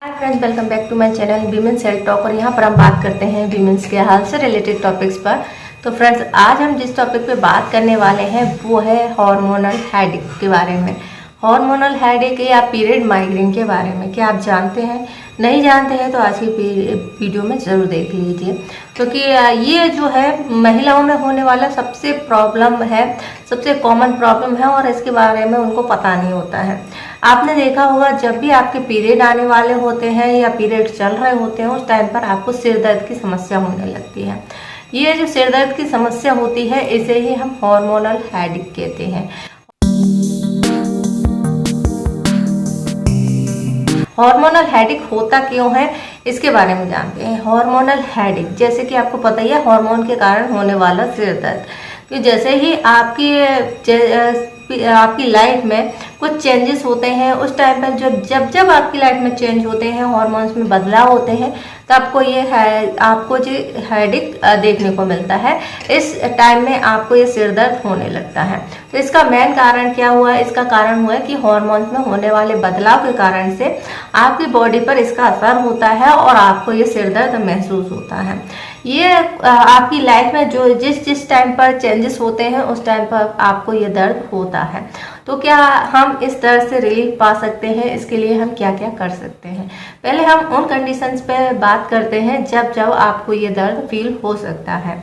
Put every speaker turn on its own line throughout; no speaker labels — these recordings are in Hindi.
Hi friends, welcome back to my channel women's health talk. और यहाँ पर हम बात करते हैं वीमेंस के हेल्थ से रिलेटेड टॉपिक्स पर। तो फ्रेंड्स, आज हम जिस टॉपिक पे बात करने वाले हैं वो है हार्मोनल हेडेक के बारे में। हार्मोनल हेडेक या पीरियड माइग्रेन के बारे में क्या आप जानते हैं? नहीं जानते हैं तो आज की वीडियो में ज़रूर देख लीजिए, क्योंकि ये जो है महिलाओं में होने वाला सबसे प्रॉब्लम है, सबसे कॉमन प्रॉब्लम है और इसके बारे में उनको पता नहीं होता है। आपने देखा होगा, जब भी आपके पीरियड आने वाले होते हैं या पीरियड चल रहे होते हैं उस टाइम पर आपको सिर दर्द की समस्या होने लगती है। ये जो सिर दर्द की समस्या होती है इसे ही हम हार्मोनल हेडेक कहते हैं। हार्मोनल हेडेक होता क्यों है इसके बारे में जानते हैं। हार्मोनल हेडेक, जैसे कि आपको पता ही है, हार्मोन के कारण होने वाला सिर दर्द। कि जैसे ही आपकी लाइफ में कुछ चेंजेस होते हैं उस टाइम पर जब आपकी लाइफ में चेंज होते हैं, हार्मोन्स में बदलाव होते हैं, तो आपको जो हेडेक देखने को मिलता है। इस टाइम में आपको ये सिर दर्द होने लगता है। तो इसका मेन कारण क्या हुआ? इसका कारण हुआ है कि हार्मोन्स में होने वाले बदलाव के कारण से आपकी बॉडी पर इसका असर होता है और आपको ये सिर दर्द महसूस होता है। ये आपकी लाइफ में जो जिस टाइम पर चेंजेस होते हैं उस टाइम पर आपको ये दर्द होता है। तो क्या हम इस दर्द से रिलीफ पा सकते हैं? इसके लिए हम क्या क्या कर सकते हैं? पहले हम उन कंडीशंस पे बात करते हैं जब आपको ये दर्द फील हो सकता है।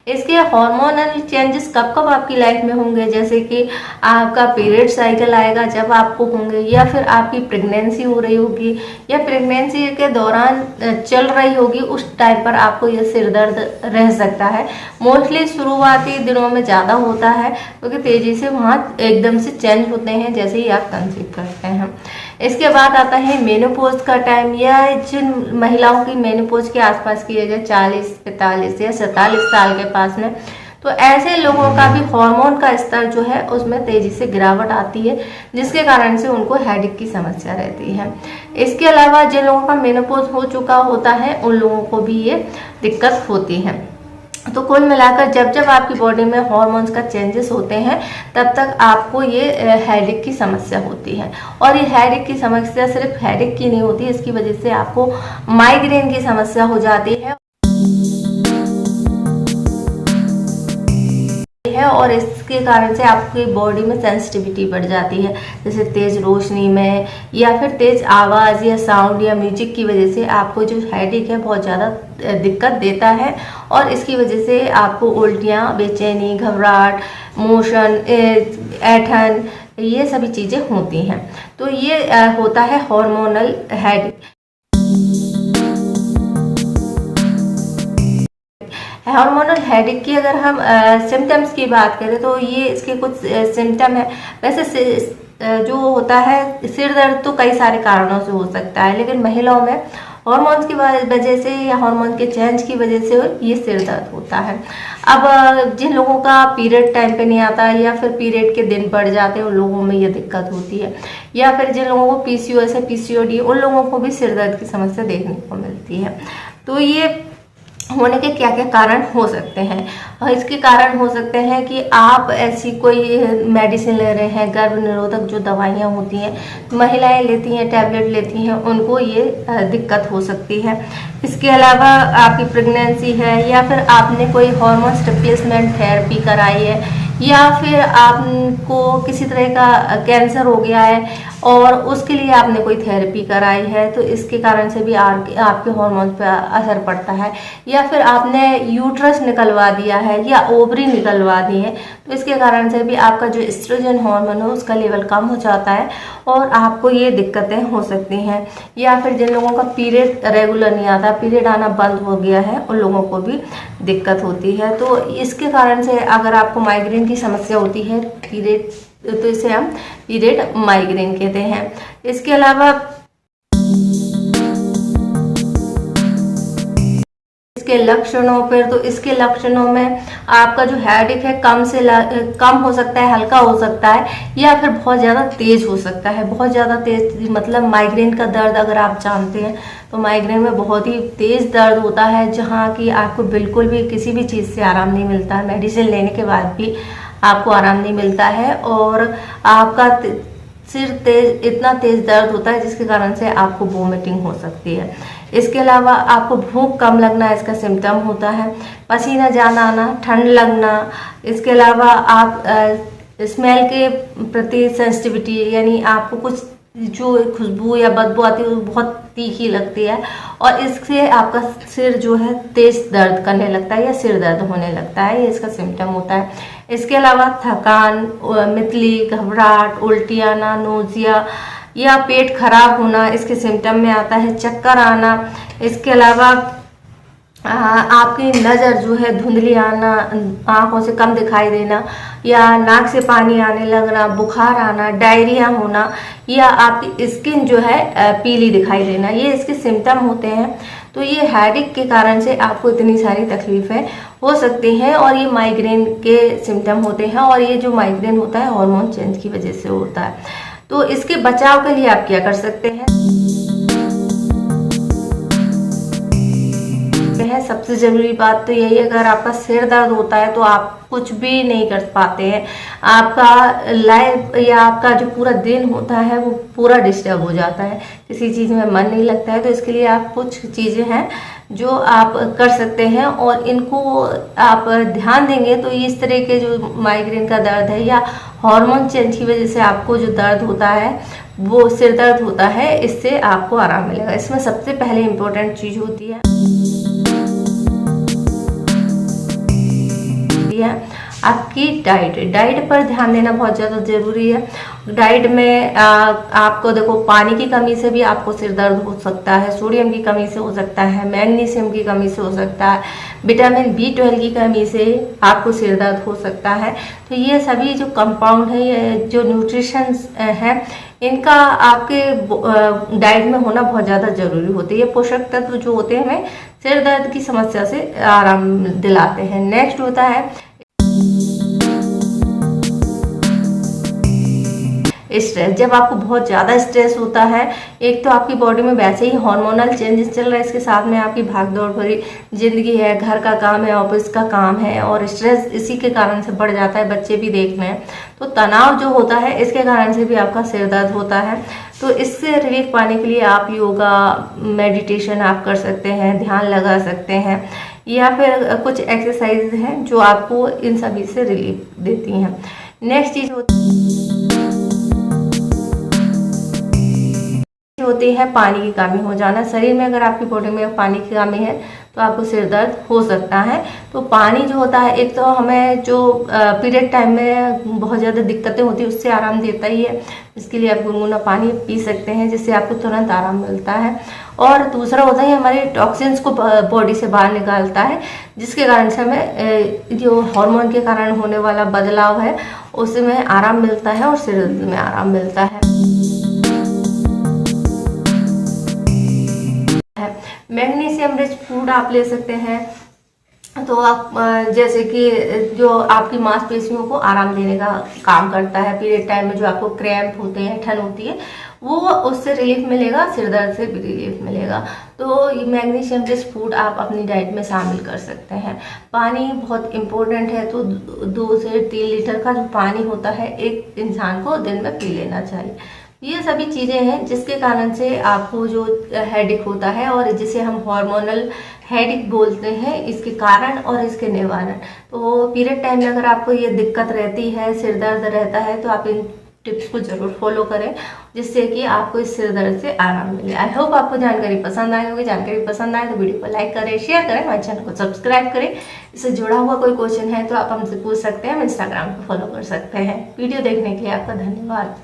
इसके हार्मोनल चेंजेस कब कब आपकी लाइफ में होंगे? जैसे कि आपका पीरियड साइकिल आएगा जब आपको होंगे, या फिर आपकी प्रेगनेंसी हो रही होगी, या प्रेगनेंसी के दौरान चल रही होगी, उस टाइम पर आपको ये सिर दर्द रह सकता है। मोस्टली शुरुआती दिनों में ज़्यादा होता है क्योंकि तेज़ी से वहाँ एकदम से चेंज होते हैं जैसे ही आप कंसीव करते हैं। इसके बाद आता है मेनोपॉज का टाइम, या जिन महिलाओं की मेनोपॉज के आसपास की एज है 40, 45 या 47 साल के पास में, तो ऐसे लोगों का भी हार्मोन का स्तर जो है उसमें तेजी से गिरावट आती है, जिसके कारण से उनको हेडेक की समस्या रहती है। इसके अलावा जिन लोगों का मेनोपॉज हो चुका होता है उन लोगों को भी ये दिक्कत होती है। तो कुल मिलाकर जब आपकी बॉडी में हार्मोन्स का चेंजेस होते हैं तब तक आपको ये हेडेक की समस्या होती है। और ये हेडेक की समस्या सिर्फ हेडेक की नहीं होती, इसकी वजह से आपको माइग्रेन की समस्या हो जाती है और इसके कारण से आपकी बॉडी में सेंसिटिविटी बढ़ जाती है। जैसे तेज रोशनी में या फिर तेज आवाज़ या साउंड या म्यूजिक की वजह से आपको जो हेडेक है बहुत ज़्यादा दिक्कत देता है और इसकी वजह से आपको उल्टियाँ, बेचैनी, घबराहट, मोशन, ऐंठन, ये सभी चीज़ें होती हैं। तो ये होता है हार्मोनल हेडेक। हार्मोनल हेडेक की अगर हम सिम्टम्स की बात करें तो ये इसके कुछ सिम्टम है। वैसे जो होता है सिर दर्द तो कई सारे कारणों से हो सकता है, लेकिन महिलाओं में हार्मोन्स की वजह से या हार्मोन के चेंज की वजह से ये सिर दर्द होता है। अब जिन लोगों का पीरियड टाइम पे नहीं आता या फिर पीरियड के दिन बढ़ जाते हैं उन लोगों में ये दिक्कत होती है, या फिर जिन लोगों को पीसीओएस है, पीसीओडी, उन लोगों को भी सिर दर्द की समस्या देखने को मिलती है। तो ये होने के क्या क्या कारण हो सकते हैं? और इसके कारण हो सकते हैं कि आप ऐसी कोई मेडिसिन ले रहे हैं, गर्भ निरोधक जो दवाइयाँ होती हैं महिलाएं लेती हैं, टैबलेट लेती हैं, उनको ये दिक्कत हो सकती है। इसके अलावा आपकी प्रेगनेंसी है, या फिर आपने कोई हार्मोन रिप्लेसमेंट थेरेपी कराई है, या फिर आपको किसी तरह का कैंसर हो गया है और उसके लिए आपने कोई थेरेपी कराई है, तो इसके कारण से भी आपके हार्मोन्स पर असर पड़ता है। या फिर आपने यूट्रस निकलवा दिया है या ओवरी निकलवा दी है, तो इसके कारण से भी आपका जो एस्ट्रोजन हार्मोन है उसका लेवल कम हो जाता है और आपको ये दिक्कतें हो सकती हैं। या फिर जिन लोगों का पीरियड रेगुलर नहीं आता, पीरियड आना बंद हो गया है, उन लोगों को भी दिक्कत होती है। तो इसके कारण से अगर आपको माइग्रेन की समस्या होती है पीरियड, तो इसे हम पीरियड माइग्रेन कहते हैं। इसके अलावा इसके लक्षणों पर, तो इसके लक्षणों में आपका जो हेडेक है कम हो सकता है, हल्का हो सकता है, या फिर बहुत ज़्यादा तेज हो सकता है। बहुत ज़्यादा तेज मतलब माइग्रेन का दर्द अगर आप जानते हैं तो माइग्रेन में बहुत ही तेज दर्द होता है, जहाँ की आपको बिल्कुल भी किसी भी चीज़ से आराम नहीं मिलता है। मेडिसिन लेने के बाद भी आपको आराम नहीं मिलता है और आपका सिर इतना तेज दर्द होता है जिसके कारण से आपको वोमिटिंग हो सकती है। इसके अलावा आपको भूख कम लगना इसका सिम्टम होता है, पसीना जाना आना, ठंड लगना। इसके अलावा आप स्मेल के प्रति सेंसिटिविटी, यानी आपको कुछ जो खुशबू या बदबू आती है वो बहुत तीखी लगती है और इससे आपका सिर जो है तेज दर्द करने लगता है या सिर दर्द होने लगता है, ये इसका सिम्टम होता है। इसके अलावा थकान, मितली, घबराहट, उल्टी आना, नोजिया या पेट खराब होना इसके सिम्टम में आता है, चक्कर आना। इसके अलावा आपकी नज़र जो है धुंधली आना, आँखों से कम दिखाई देना या नाक से पानी आने लगना, बुखार आना, डायरिया होना या आपकी स्किन जो है पीली दिखाई देना, ये इसके सिम्टम होते हैं। तो ये हेडेक के कारण से आपको इतनी सारी तकलीफ़ें हो सकती हैं और ये माइग्रेन के सिम्टम होते हैं और ये जो माइग्रेन होता है हार्मोन चेंज की वजह से होता है। तो इसके बचाव के लिए आप क्या कर सकते हैं? सबसे ज़रूरी बात तो यही है, अगर आपका सिर दर्द होता है तो आप कुछ भी नहीं कर पाते हैं, आपका लाइफ या आपका जो पूरा दिन होता है वो पूरा डिस्टर्ब हो जाता है, किसी चीज़ में मन नहीं लगता है। तो इसके लिए आप कुछ चीज़ें हैं जो आप कर सकते हैं और इनको आप ध्यान देंगे तो इस तरह के जो माइग्रेन का दर्द है या हार्मोन चेंज की वजह से आपको जो दर्द होता है, वो सिर दर्द होता है, इससे आपको आराम मिलेगा। इसमें सबसे पहले इम्पोर्टेंट चीज़ होती है आपकी डाइट पर ध्यान देना बहुत ज़्यादा ज़रूरी है। डाइट में आपको देखो, पानी की कमी से भी आपको सिर दर्द हो सकता है, सोडियम की कमी से हो सकता है, मैग्नीशियम की कमी से हो सकता है, विटामिन B12 की कमी से आपको सिर दर्द हो सकता है। तो ये सभी जो कंपाउंड है, ये जो न्यूट्रिशन है, इनका आपके डाइट में होना बहुत ज़्यादा ज़रूरी होती है। ये पोषक तत्व जो होते हैं हमें सिर दर्द की समस्या से आराम दिलाते हैं। नेक्स्ट होता है स्ट्रेस। जब आपको बहुत ज़्यादा स्ट्रेस होता है, एक तो आपकी बॉडी में वैसे ही हार्मोनल चेंजेस चल रहा है, इसके साथ में आपकी भागदौड़ भरी जिंदगी है, घर का काम है, ऑफिस का काम है और स्ट्रेस इसी के कारण से बढ़ जाता है, बच्चे भी देख रहे हैं। तो तनाव जो होता है इसके कारण से भी आपका सिर दर्द होता है। तो इससे रिलीफ पाने के लिए आप योगा, मेडिटेशन आप कर सकते हैं, ध्यान लगा सकते हैं या फिर कुछ एक्सरसाइज हैं जो आपको इन सभी से रिलीफ देती हैं। नेक्स्ट चीज़ होती है पानी की कमी हो जाना। शरीर में अगर आपकी बॉडी में पानी की कमी है तो आपको सिर दर्द हो सकता है। तो पानी जो होता है, एक तो हमें जो पीरियड टाइम में बहुत ज़्यादा दिक्कतें होती है उससे आराम देता ही है, इसके लिए आप गुनगुना पानी पी सकते हैं जिससे आपको तुरंत आराम मिलता है। और दूसरा होता है हमारे टॉक्सिन्स को बॉडी से बाहर निकालता है, जिसके कारण से हमें जो हार्मोन के कारण होने वाला बदलाव है उसमें आराम मिलता है और सिर दर्द में आराम मिलता है। मैग्नीशियम रिच फूड आप ले सकते हैं, तो आप जैसे कि जो आपकी मांसपेशियों को आराम देने का काम करता है। पीरियड टाइम में जो आपको क्रैम्प होते हैं, ठंड होती है, वो उससे रिलीफ मिलेगा, सिर दर्द से भी रिलीफ मिलेगा। तो ये मैग्नीशियम रिच फूड आप अपनी डाइट में शामिल कर सकते हैं। पानी बहुत इम्पोर्टेंट है, तो 2 से 3 लीटर का जो पानी होता है एक इंसान को दिन में पी लेना चाहिए। ये सभी चीज़ें हैं जिसके कारण से आपको जो हेडेक होता है और जिसे हम हार्मोनल हेडेक बोलते हैं, इसके कारण और इसके निवारण। तो पीरियड टाइम में अगर आपको ये दिक्कत रहती है, सिर दर्द रहता है, तो आप इन टिप्स को जरूर फॉलो करें जिससे कि आपको इस सिर दर्द से आराम मिले। आई होप आपको जानकारी पसंद आई होगी। जानकारी पसंद आए तो वीडियो को लाइक करें, शेयर करें, हमारे चैनल को सब्सक्राइब करें। इससे जुड़ा हुआ कोई क्वेश्चन है तो आप हमसे पूछ सकते हैं, हम इंस्टाग्राम पर फॉलो कर सकते हैं। वीडियो देखने के लिए आपका धन्यवाद।